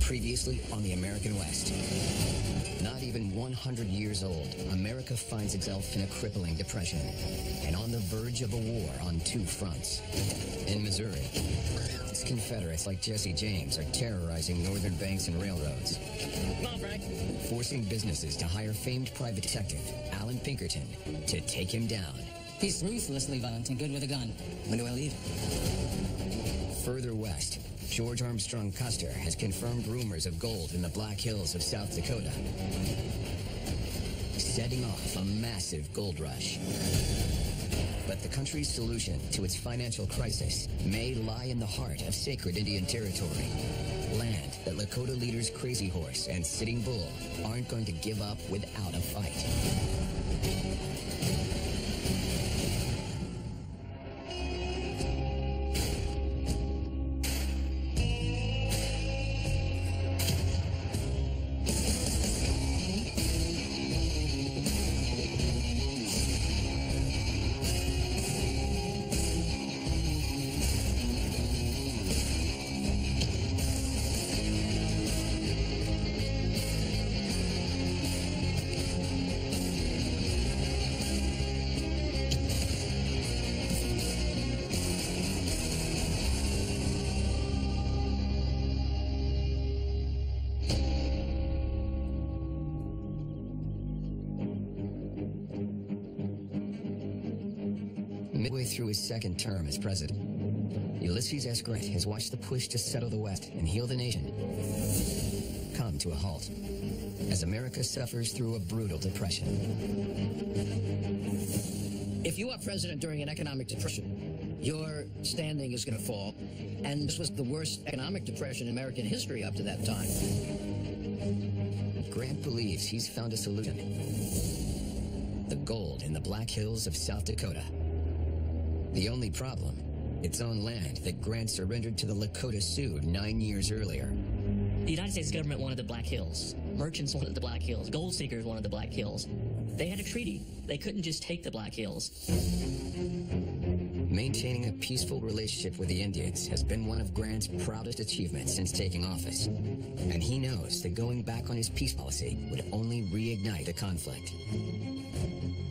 Previously on the American West. Not even 100 years old, America finds itself in a crippling depression and on the verge of a war on two fronts. In Missouri, its Confederates like Jesse James are terrorizing northern banks and railroads. Come on, Frank. Forcing businesses to hire famed private detective Alan Pinkerton to take him down. He's ruthlessly violent and good with a gun. When do I leave? Further west, George Armstrong Custer has confirmed rumors of gold in the Black Hills of South Dakota, setting off a massive gold rush. But the country's solution to its financial crisis may lie in the heart of sacred Indian territory, land that Lakota leaders Crazy Horse and Sitting Bull aren't going to give up without a fight. Midway through his second term as president, Ulysses S. Grant has watched the push to settle the West and heal the nation come to a halt as America suffers through a brutal depression. If you are president during an economic depression, your standing is going to fall. And this was the worst economic depression in American history up to that time. Grant believes he's found a solution. The gold in the Black Hills of South Dakota. The only problem, its own land that Grant surrendered to the Lakota Sioux 9 years earlier. The United States government wanted the Black Hills. Merchants wanted the Black Hills. Gold seekers wanted the Black Hills. They had a treaty. They couldn't just take the Black Hills. Maintaining a peaceful relationship with the Indians has been one of Grant's proudest achievements since taking office. And he knows that going back on his peace policy would only reignite the conflict.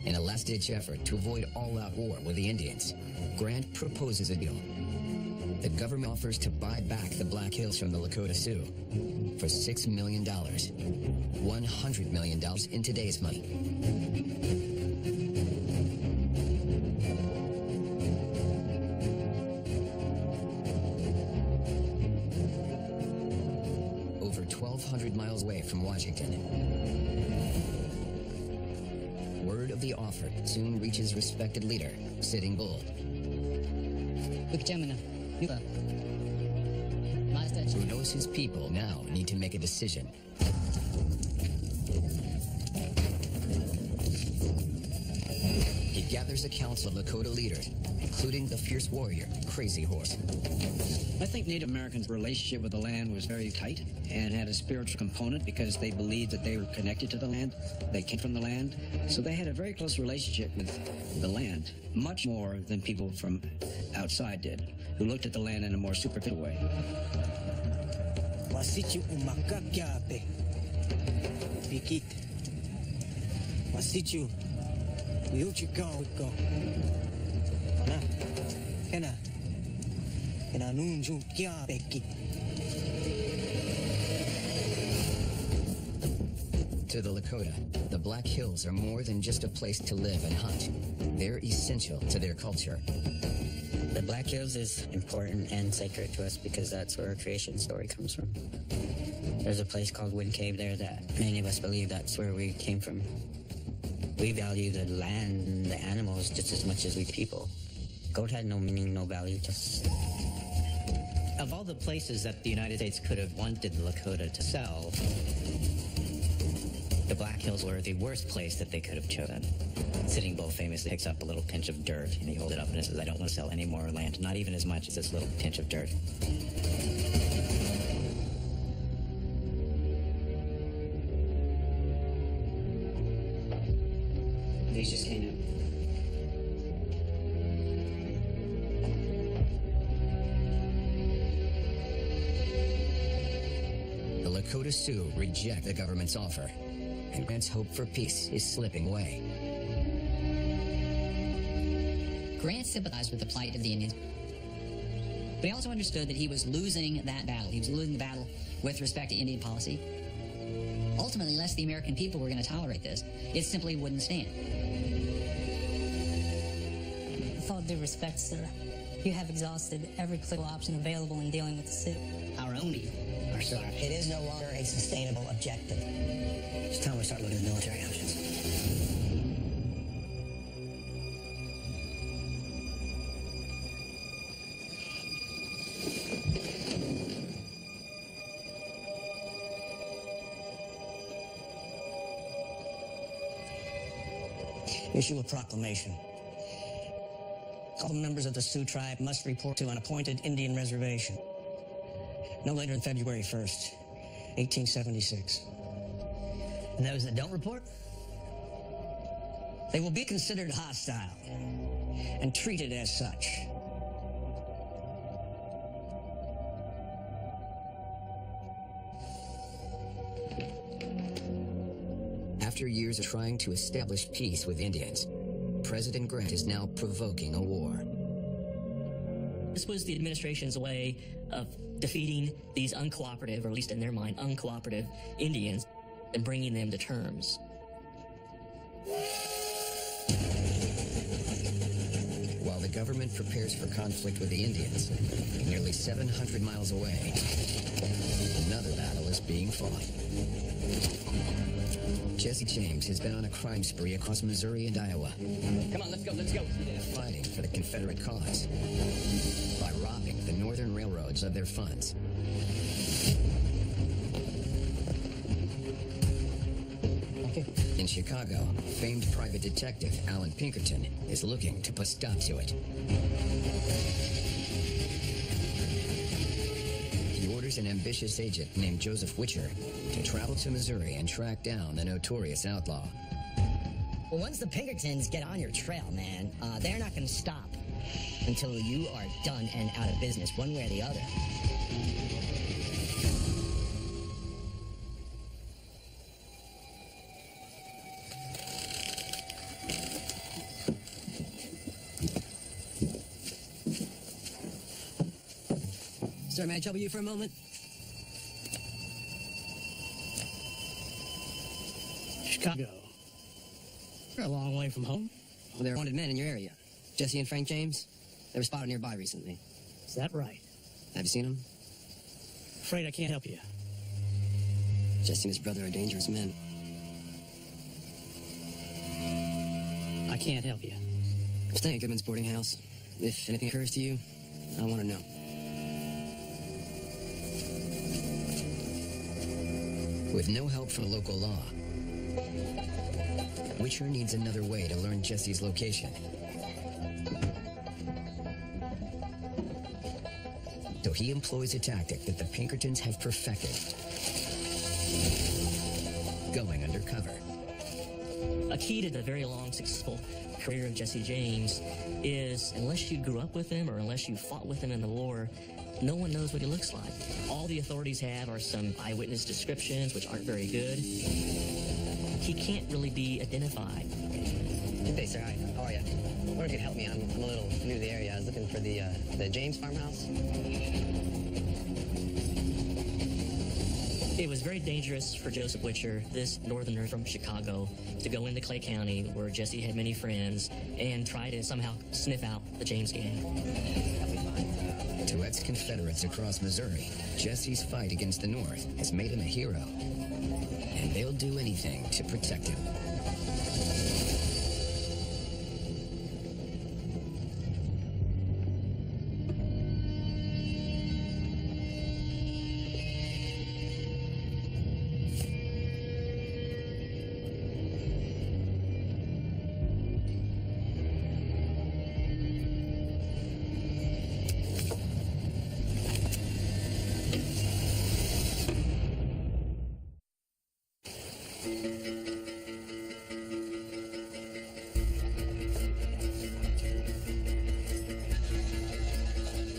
In a last-ditch effort to avoid all-out war with the Indians, Grant proposes a deal. The government offers to buy back the Black Hills from the Lakota Sioux for $6 million. $100 million in today's money. Over 1,200 miles away from Washington, word of the offer soon reaches respected leader Sitting Bull, who knows his people now need to make a decision. He gathers a council of Lakota leaders, including the fierce warrior Crazy Horse. I think Native Americans' relationship with the land was very tight and had a spiritual component because they believed that they were connected to the land. They came from the land. So they had a very close relationship with the land, much more than people from outside did, who looked at the land in a more superficial way. Wasichu umakakyape. Pikit. Wasichu. Uyuchikao ko. Na. Kena. Kena nunju kyapeki. To the Lakota, the Black Hills are more than just a place to live and hunt. They're essential to their culture. The Black Hills is important and sacred to us because that's where our creation story comes from. There's a place called Wind Cave there that many of us believe that's where we came from. We value the land and the animals just as much as we people. Gold had no meaning, no value to us. Of all the places that the United States could have wanted the Lakota to sell, the Black Hills were the worst place that they could have chosen. Sitting Bull famously picks up a little pinch of dirt and he holds it up and says, "I don't want to sell any more land, not even as much as this little pinch of dirt." They just came in. The Dakota Sioux reject the government's offer, and Grant's hope for peace is slipping away. Grant sympathized with the plight of the Indians, but he also understood that he was losing that battle. He was losing the battle with respect to Indian policy. Ultimately, unless the American people were going to tolerate this, it simply wouldn't stand. With all due respect, sir, you have exhausted every political option available in dealing with the Sioux. Our only, our star. It is no longer a sustainable objective. It's time we start looking at military options. Issue a proclamation. All members of the Sioux tribe must report to an appointed Indian reservation no later than February 1st, 1876. And those that don't report? They will be considered hostile and treated as such. After years of trying to establish peace with Indians, President Grant is now provoking a war. This was the administration's way of defeating these uncooperative, or at least in their mind, uncooperative Indians and bringing them to terms. While the government prepares for conflict with the Indians, nearly 700 miles away, another battle is being fought. Jesse James has been on a crime spree across Missouri and Iowa. Come on, let's go, let's go. Fighting for the Confederate cause by robbing the Northern railroads of their funds. In Chicago, famed private detective Alan Pinkerton is looking to put a stop to it. He orders an ambitious agent named Joseph Witcher to travel to Missouri and track down the notorious outlaw. Well, once the Pinkertons get on your trail, man, they're not going to stop until you are done and out of business, one way or the other. Sir, may I trouble you for a moment? Chicago. You're a long way from home. Well, there are wanted men in your area. Jesse and Frank James. They were spotted nearby recently. Is that right? Have you seen them? Afraid I can't help you. Jesse and his brother are dangerous men. I can't help you. I'm staying at Goodman's boarding house. If anything occurs to you, I want to know. With no help from local law, Witcher needs another way to learn Jesse's location. So he employs a tactic that the Pinkertons have perfected: going undercover. A key to the very long, successful career of Jesse James is, unless you grew up with him or unless you fought with him in the war, no one knows what he looks like. All the authorities have are some eyewitness descriptions, which aren't very good. He can't really be identified. Good day, sir. Hi. How are you? I wonder if you could help me. I'm a little new to the area. I was looking for the James farmhouse. It was very dangerous for Joseph Witcher, this northerner from Chicago, to go into Clay County, where Jesse had many friends, and try to somehow sniff out the James gang. To ex-Confederates across Missouri, Jesse's fight against the North has made him a hero, and they'll do anything to protect him.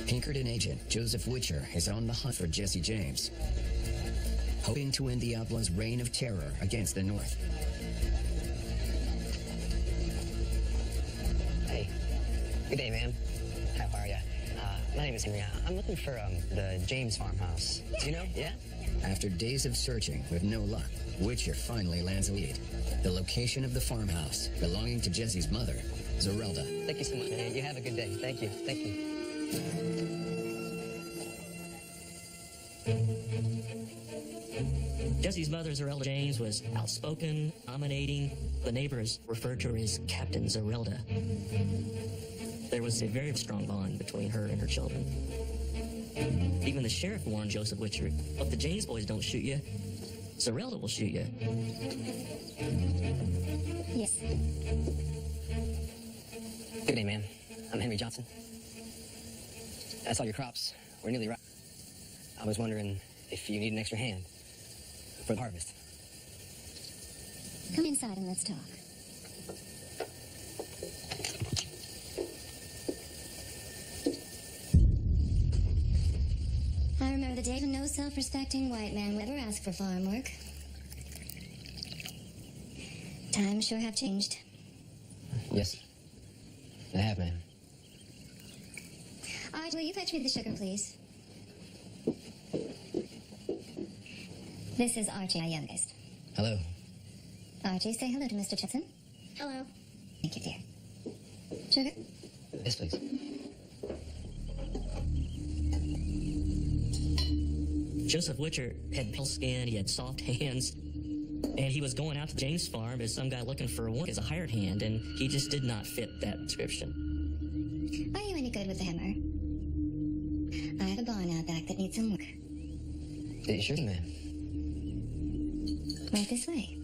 Pinkerton agent Joseph Witcher is on the hunt for Jesse James. hoping to end the outlaws' reign of terror against the North. Hey, good day, ma'am. How are ya? My name is Henry. I'm looking for the James farmhouse. Do you know? Yeah? After days of searching with no luck, Witcher finally lands a lead. The location of the farmhouse, belonging to Jesse's mother, Zerelda. Thank you so much. You have a good day. Thank you. Thank you. Jesse's mother, Zerelda James, was outspoken, dominating. The neighbors referred to her as Captain Zerelda. There was a very strong bond between her and her children. Even the sheriff warned Joseph Witcher, if the James boys don't shoot you, Zerelda will shoot you. Yes. Good day, ma'am. I'm Henry Johnson. I saw your crops were nearly ripe. I was wondering if you need an extra hand for the harvest. Come inside and let's talk. I remember the day when no self-respecting white man would ever ask for farm work. Times sure have changed. Yes, I have, ma'am. Art, will you fetch me the sugar, please? This is Archie, my youngest. Hello. Archie, say hello to Mr. Chipson. Hello. Thank you, dear. Sugar? Yes, please. Joseph Witcher had pale skin, he had soft hands, and he was going out to James' farm as some guy looking for work as a hired hand, and he just did not fit that description. Are you any good with the hammer? I have a barn out back that needs some work. Sure, ma'am. Right this way.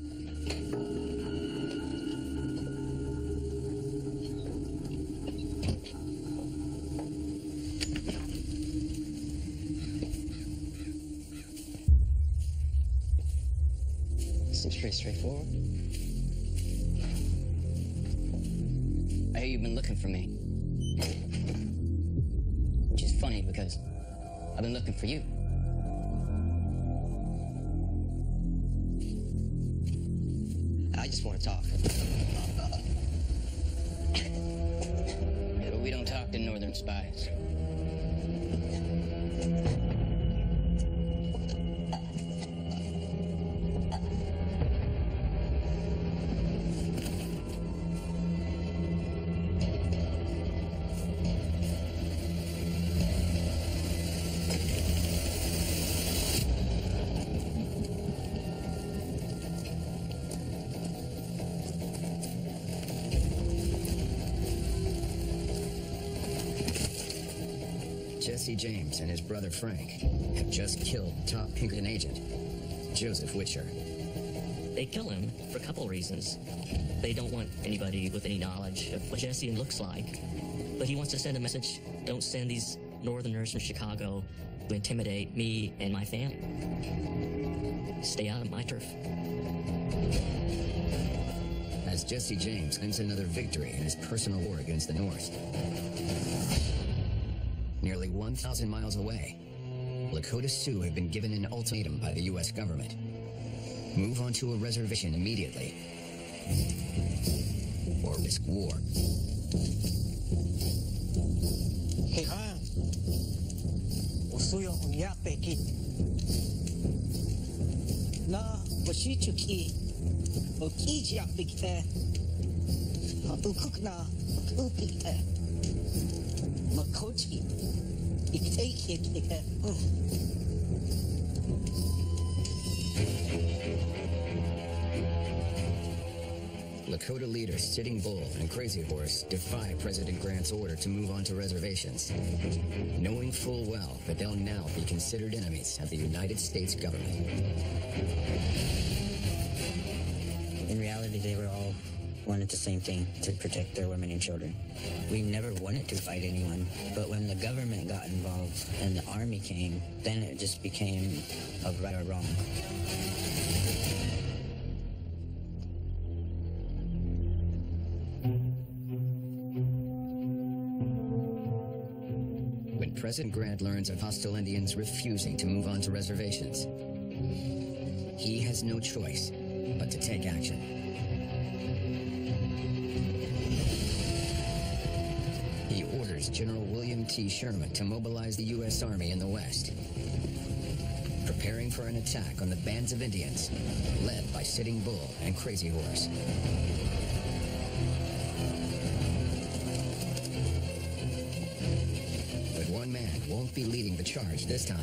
Seems pretty straightforward. I hear you've been looking for me. Which is funny because I've been looking for you. I just want to talk. Yeah, but we don't talk to northern spies. Jesse James and his brother Frank have just killed top Pinkerton agent, Joseph Witcher. They kill him for a couple of reasons. They don't want anybody with any knowledge of what Jesse looks like, but he wants to send a message: don't send these northerners from Chicago to intimidate me and my family. Stay out of my turf. As Jesse James claims another victory in his personal war against the North. Nearly 1,000 miles away, Lakota Sioux have been given an ultimatum by the U.S. government. Move onto a reservation immediately, or risk war. Kaya, usuyo unyape ki. Na washichuki, okiji yapikte. Matukukna, makupikte. Makochi, ikte. Lakota leaders Sitting Bull and Crazy Horse defy President Grant's order to move on to reservations, knowing full well that they'll now be considered enemies of the United States government. In reality, they were all wanted the same thing, to protect their women and children. We never wanted to fight anyone, but when the government got involved and the army came, then it just became a right or wrong. When President Grant learns of hostile Indians refusing to move on to reservations, he has no choice but to take action. He orders General William T. Sherman to mobilize the U.S. Army in the West, preparing for an attack on the bands of Indians led by Sitting Bull and Crazy Horse. But one man won't be leading the charge this time.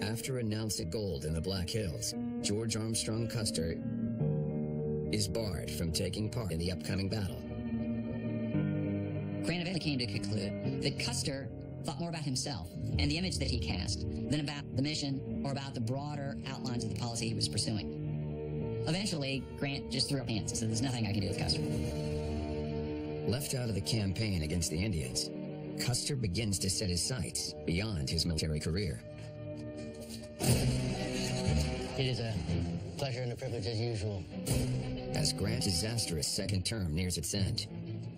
After announcing gold in the Black Hills, George Armstrong Custer is barred from taking part in the upcoming battle. Grant eventually came to conclude that Custer thought more about himself and the image that he cast than about the mission or about the broader outlines of the policy he was pursuing. Eventually, Grant just threw up hands and said, "There's nothing I can do with Custer." Left out of the campaign against the Indians, Custer begins to set his sights beyond his military career. It is a pleasure and a privilege as usual. As Grant's disastrous second term nears its end,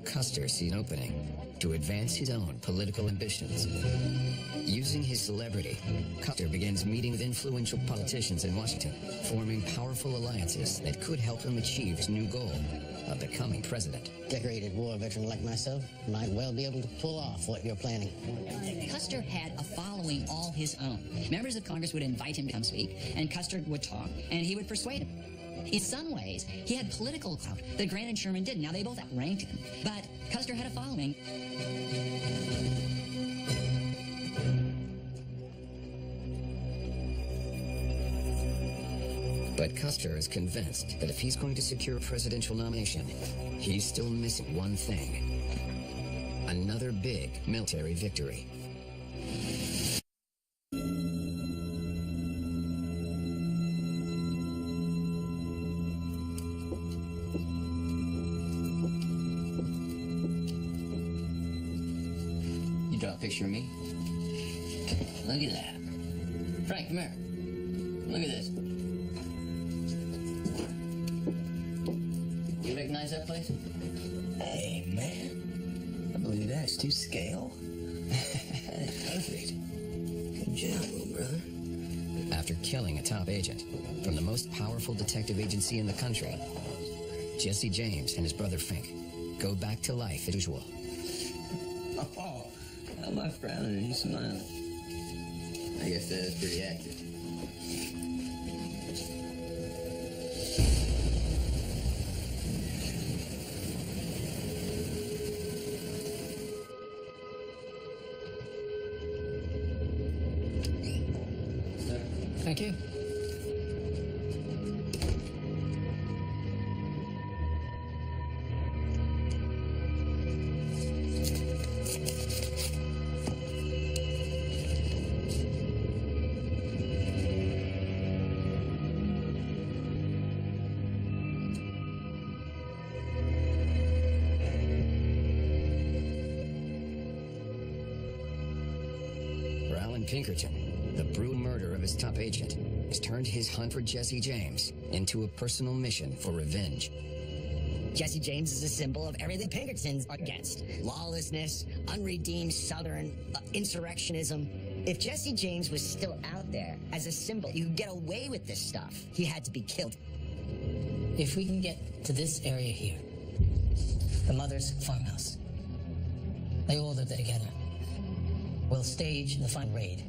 Custer sees an opening to advance his own political ambitions. Using his celebrity, Custer begins meeting with influential politicians in Washington, forming powerful alliances that could help him achieve his new goal of becoming president. Decorated war veteran like myself might well be able to pull off what you're planning. Custer had a following all his own. Members of Congress would invite him to come speak, and Custer would talk, and he would persuade him. In some ways, he had political clout that Grant and Sherman didn't. Now, they both outranked him, but Custer had a following. But Custer is convinced that if he's going to secure a presidential nomination, he's still missing one thing: another big military victory. You draw a picture of me? Look at that. Frank, come here. Look at this. You recognize that place? Hey, man. I believe that's to scale. Perfect. Good job, little brother. After killing a top agent from the most powerful detective agency in the country, Jesse James and his brother Fink go back to life as usual. Oh, how am I frowning and you smiling? I guess that is pretty accurate. Thank you. For Alan Pinkerton, the brutal murder of his top agent has turned his hunt for Jesse James into a personal mission for revenge. Jesse James is a symbol of everything Pinkertons are against. Lawlessness, unredeemed Southern insurrectionism. If Jesse James was still out there as a symbol, you could get away with this stuff. He had to be killed. If we can get to this area here, the mother's farmhouse, they all live there together. We'll stage the final raid.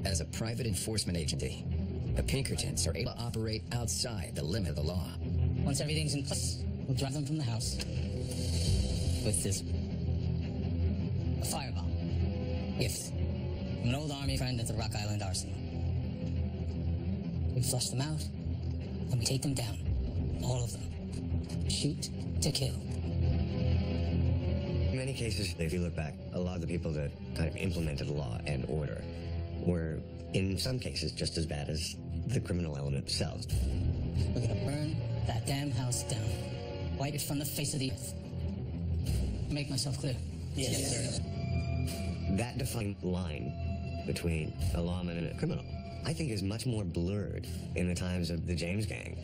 As a private enforcement agency, the Pinkertons are able to operate outside the limit of the law. Once everything's in place, we'll drive them from the house with this a fireball gift from an old army friend at the Rock Island Arsenal. We flush them out, and we take them down, all of them. Shoot to kill. In many cases, if you look back, a lot of the people that kind of implemented law and order were, in some cases, just as bad as the criminal element themselves. We're gonna burn that damn house down. Wipe it from the face of the earth. Make myself clear? Yes, sir. That defined line between a lawman and a criminal, I think, is much more blurred in the times of the James Gang.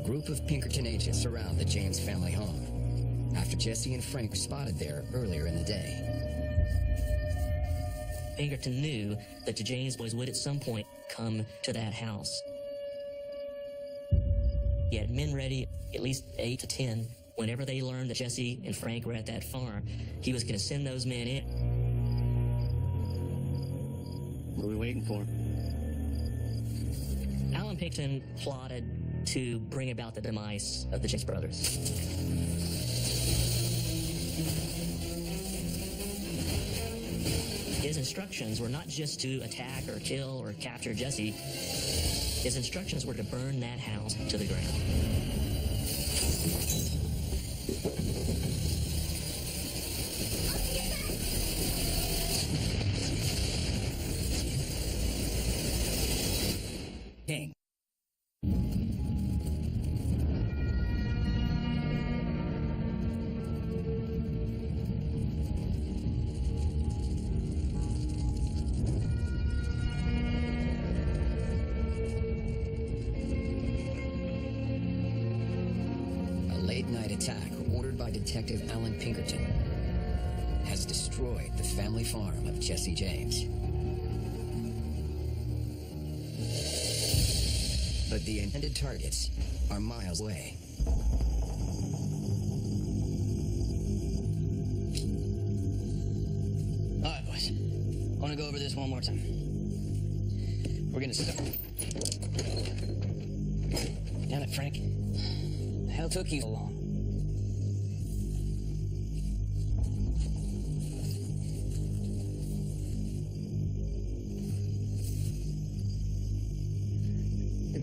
group of Pinkerton agents surround the James family home after Jesse and Frank were spotted there earlier in the day. Pinkerton knew that the James boys would at some point come to that house. He had men ready, at least 8 to 10. Whenever they learned that Jesse and Frank were at that farm, he was going to send those men in. What are we waiting for? Alan Pinkerton plotted to bring about the demise of the James brothers. His instructions were not just to attack or kill or capture Jesse. His instructions were to burn that house to the ground. King. Attack ordered by Detective Alan Pinkerton has destroyed the family farm of Jesse James. But the intended targets are miles away. All right, boys. I want to go over this one more time. We're going to start. Damn it, Frank. The hell took you so long?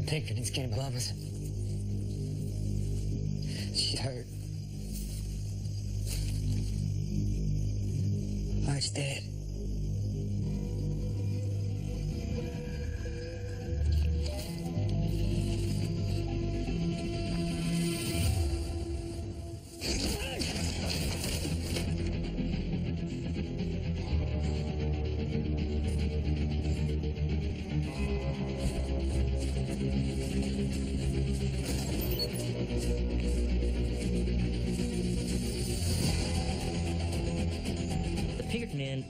Pinkertons came above us. She's hurt. Mark's dead.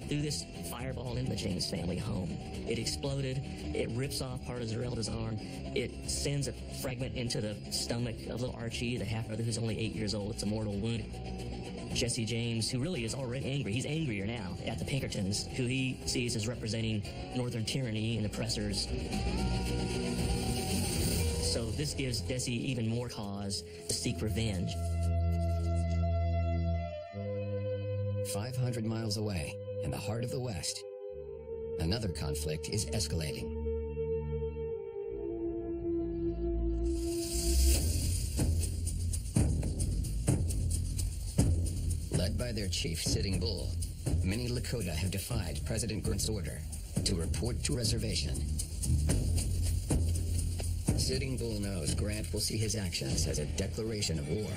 Threw this fireball into the James family home. It exploded. It rips off part of Zerelda's arm. It sends a fragment into the stomach of little Archie, the half-brother who's only 8 years old. It's a mortal wound. Jesse James, who really is already angry, he's angrier now at the Pinkertons, who he sees as representing Northern tyranny and oppressors. So this gives Jesse even more cause to seek revenge. 500 miles away, in the heart of the West, another conflict is escalating. Led by their chief, Sitting Bull, many Lakota have defied President Grant's order to report to reservation. Sitting Bull knows Grant will see his actions as a declaration of war.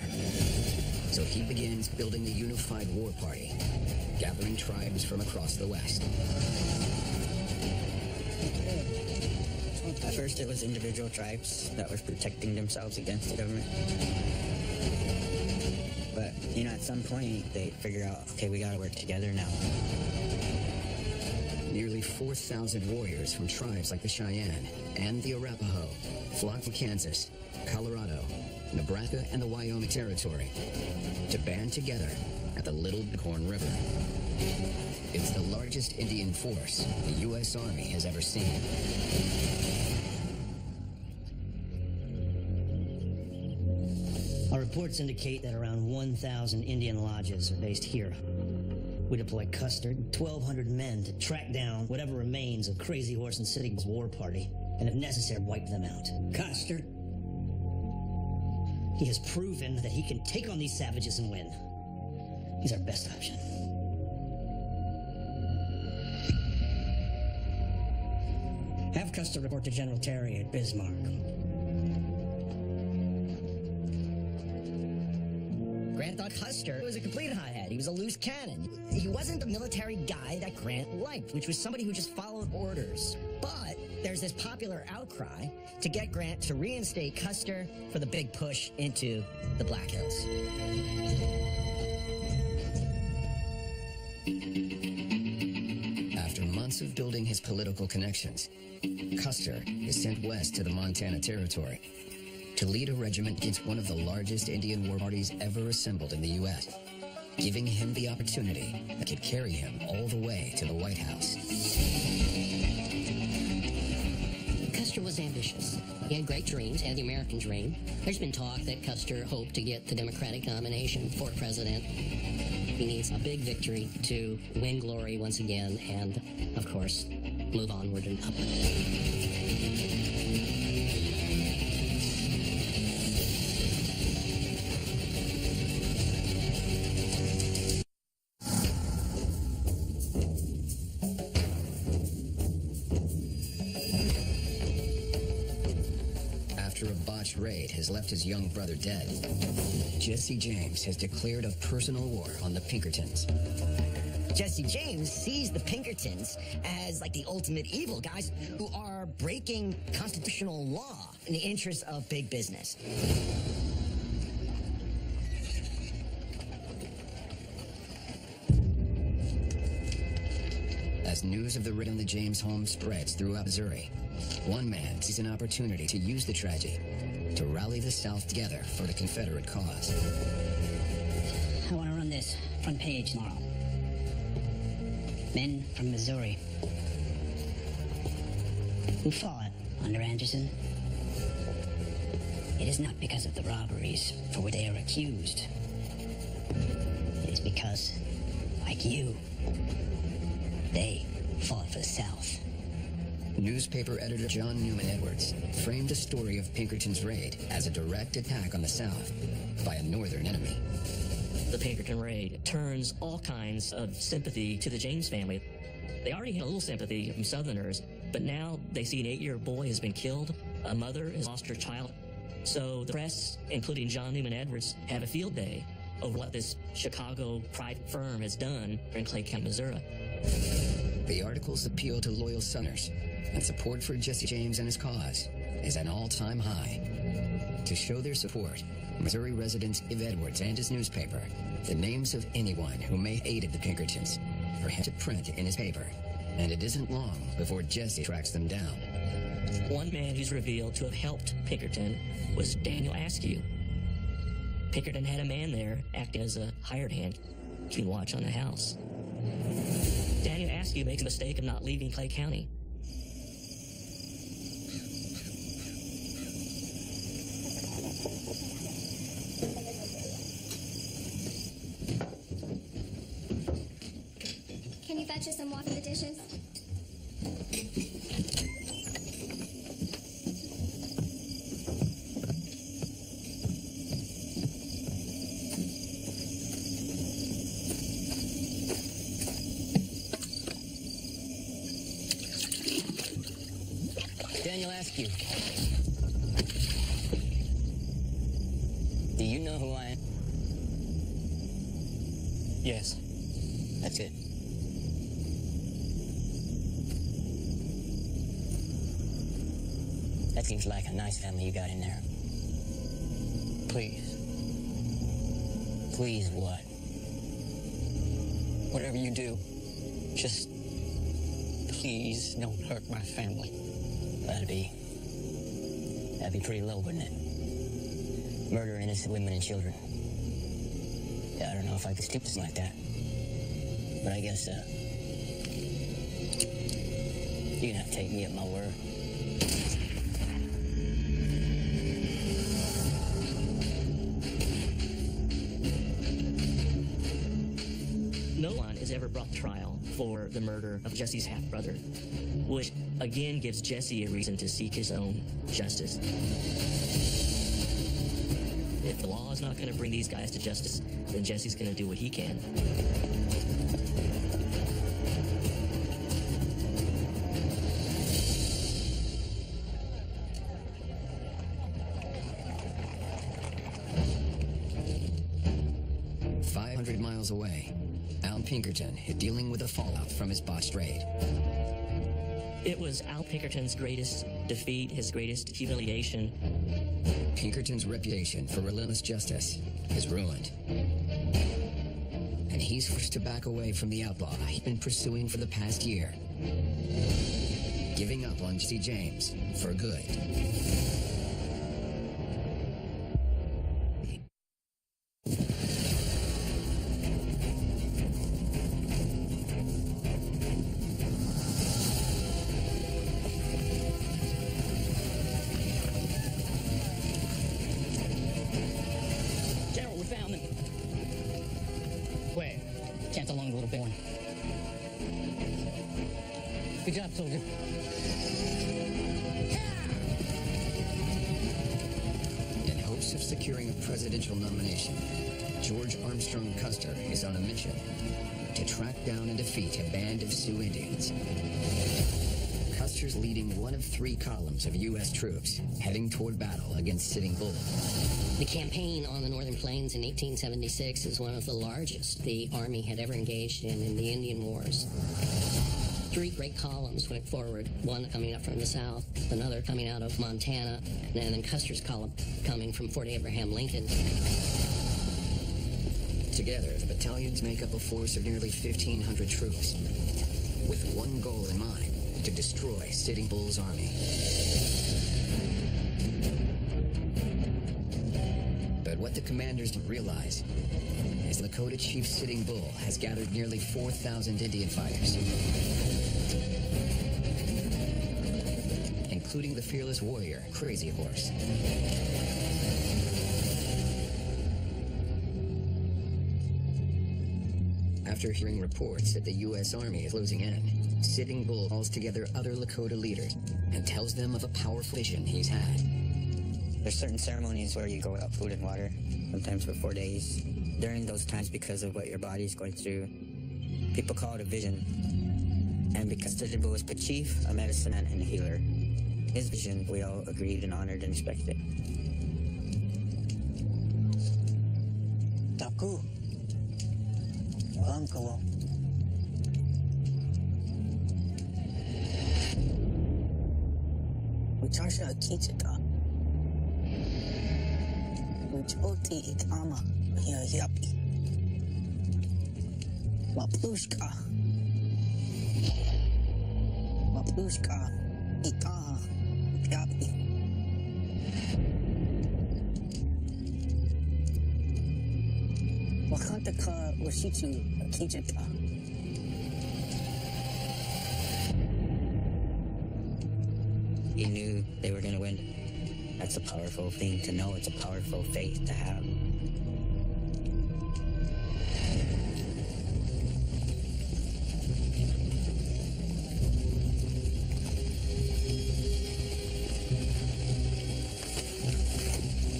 So he begins building the Unified War Party, gathering tribes from across the West. At first, it was individual tribes that were protecting themselves against the government. But, at some point, they figure out, okay, we gotta work together now. Nearly 4,000 warriors from tribes like the Cheyenne and the Arapaho flocked from Kansas, Colorado, Nebraska, and the Wyoming Territory to band together at the Little Bighorn River. It's the largest Indian force the U.S. Army has ever seen. Our reports indicate that around 1,000 Indian lodges are based here. We deploy Custer, 1,200 men to track down whatever remains of Crazy Horse and Sitting Bull's war party, and if necessary, wipe them out. Custer? He has proven that he can take on these savages and win. He's our best option. Have Custer report to General Terry at Bismarck. Grant thought Custer was a complete hothead. He was a loose cannon. He wasn't the military guy that Grant liked, which was somebody who just followed orders. But there's this popular outcry to get Grant to reinstate Custer for the big push into the Black Hills. After months of building his political connections, Custer is sent west to the Montana Territory to lead a regiment against one of the largest Indian war parties ever assembled in the U.S., giving him the opportunity that could carry him all the way to the White House. Custer was ambitious. He had great dreams, had the American dream. There's been talk that Custer hoped to get the Democratic nomination for president. He needs a big victory to win glory once again and, of course, move onward and upward. After a botched raid has left his young brother dead, Jesse James has declared a personal war on the Pinkertons. Jesse James sees the Pinkertons as like the ultimate evil guys who are breaking constitutional law in the interest of big business. As news of the raid on the James home spreads throughout Missouri, one man sees an opportunity to use the tragedy to rally the South together for the Confederate cause. I want to run this front page tomorrow. Men from Missouri who fought under Anderson. It is not because of the robberies for which they are accused. It is because, like you, they fought for the South. Newspaper editor John Newman Edwards framed the story of Pinkerton's raid as a direct attack on the South by a Northern enemy. The Pinkerton raid turns all kinds of sympathy to the James family. They already had a little sympathy from Southerners, but now they see an 8-year-old boy has been killed, a mother has lost her child. So the press, including John Newman Edwards, have a field day over what this Chicago private firm has done in Clay County, Missouri. The article's appeal to loyal Southerners and support for Jesse James and his cause is an all-time high. To show their support, Missouri residents give Edwards and his newspaper the names of anyone who may have aided the Pinkertons for him to print in his paper, and it isn't long before Jesse tracks them down. One man who's revealed to have helped Pinkerton was Daniel Askew. Pinkerton had a man there acting as a hired hand, keeping watch on the house. Daniel Askew makes the mistake of not leaving Clay County. Can you fetch us some water for the dishes? Daniel Askew. Do you know who I am? Yes. That's it. That seems like a nice family you got in there. Please. Please what? Whatever you do, just please don't hurt my family. That'd be pretty low, wouldn't it? Murder innocent women and children. Yeah, I don't know if I could stoop to something like that. But I guess, you're gonna have to take me at my word. No one is ever brought to trial for the murder of Jesse's half-brother, which again gives Jesse a reason to seek his own justice. If the law is not going to bring these guys to justice, then Jesse's going to do what he can. 500 miles away, Al Pinkerton is dealing with the fallout from his botched raid. It was Al Pinkerton's greatest defeat, his greatest humiliation. Pinkerton's reputation for relentless justice is ruined. And he's forced to back away from the outlaw he's been pursuing for the past year, giving up on Jesse James for good. General, we found them. Where? Camped along the little Bourne. Good job, soldier. In hopes of securing a presidential nomination, George Armstrong Custer is on a mission to track down and defeat a band of Sioux Indians. Custer's leading one of 3 columns of U.S. troops heading toward battle against Sitting Bull. The campaign on the Northern Plains in 1876 is one of the largest the Army had ever engaged in the Indian Wars. 3 great columns went forward, one coming up from the south, another coming out of Montana, and then Custer's column coming from Fort Abraham Lincoln. Together, the battalions make up a force of nearly 1,500 troops, with one goal in mind: to destroy Sitting Bull's army. But what the commanders didn't realize is Lakota Chief Sitting Bull has gathered nearly 4,000 Indian fighters, including the fearless warrior Crazy Horse. After hearing reports that the U.S. Army is closing in, Sitting Bull calls together other Lakota leaders and tells them of a powerful vision he's had. There's certain ceremonies where you go without food and water, sometimes for 4 days. During those times, because of what your body's going through, people call it a vision. And because Sitting Bull was the chief, a medicine man, and a healer, his vision, we all agreed and honored and respected. Taku. Uncle. Ucharsha Kichita. Uchoti Itama. Yapi. Maplushka. Maplushka. Ita. Yapi. Wakantaka Washitu Kijita. He knew they were going to win. That's a powerful thing to know. It's a powerful faith to have.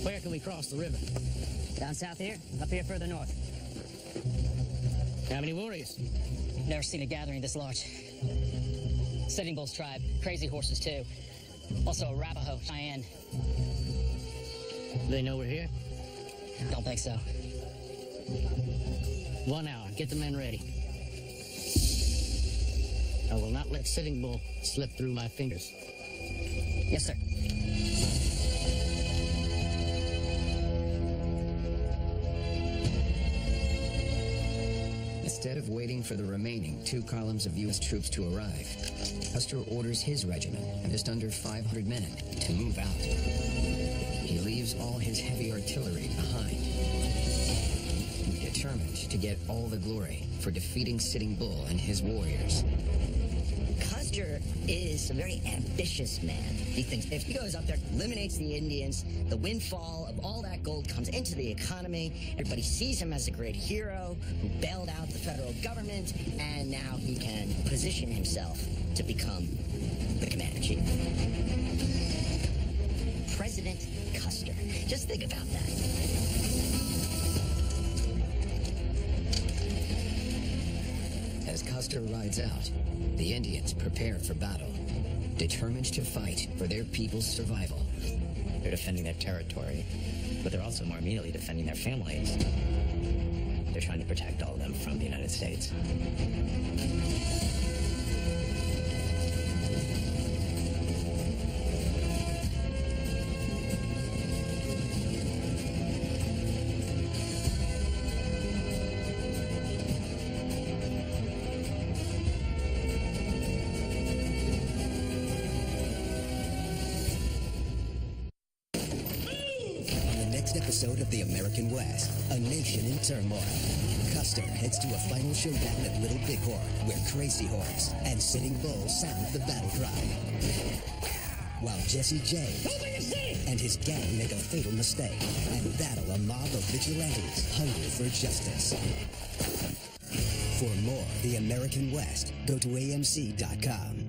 Where can we cross the river? Down south here? Up here further north? How many warriors? Never seen a gathering this large. Sitting Bull's tribe, Crazy Horses too. Also Arapaho, Cheyenne. They know we're here? Don't think so. 1 hour. Get the men ready. I will not let Sitting Bull slip through my fingers. Yes, sir. Instead of waiting for the remaining 2 columns of U.S. troops to arrive, Custer orders his regiment and just under 500 men to move out. He leaves all his heavy artillery behind, determined to get all the glory for defeating Sitting Bull and his warriors. Custer is a very ambitious man. He thinks if he goes up there, eliminates the Indians, the windfall of all that gold comes into the economy, everybody sees him as a great hero who bailed out the federal government, and now he can position himself to become the commander-in-chief. President Custer. Just think about that. As Custer rides out, the Indians prepare for battle, determined to fight for their people's survival. They're defending their territory, but they're also more immediately defending their families. They're trying to protect all of them from the United States. Episode of The American West, a nation in turmoil. Custer heads to a final showdown at Little Bighorn, where Crazy Horse and Sitting Bull sound the battle cry. While Jesse James and his gang make a fatal mistake and battle a mob of vigilantes hungry for justice. For more The American West, go to AMC.com.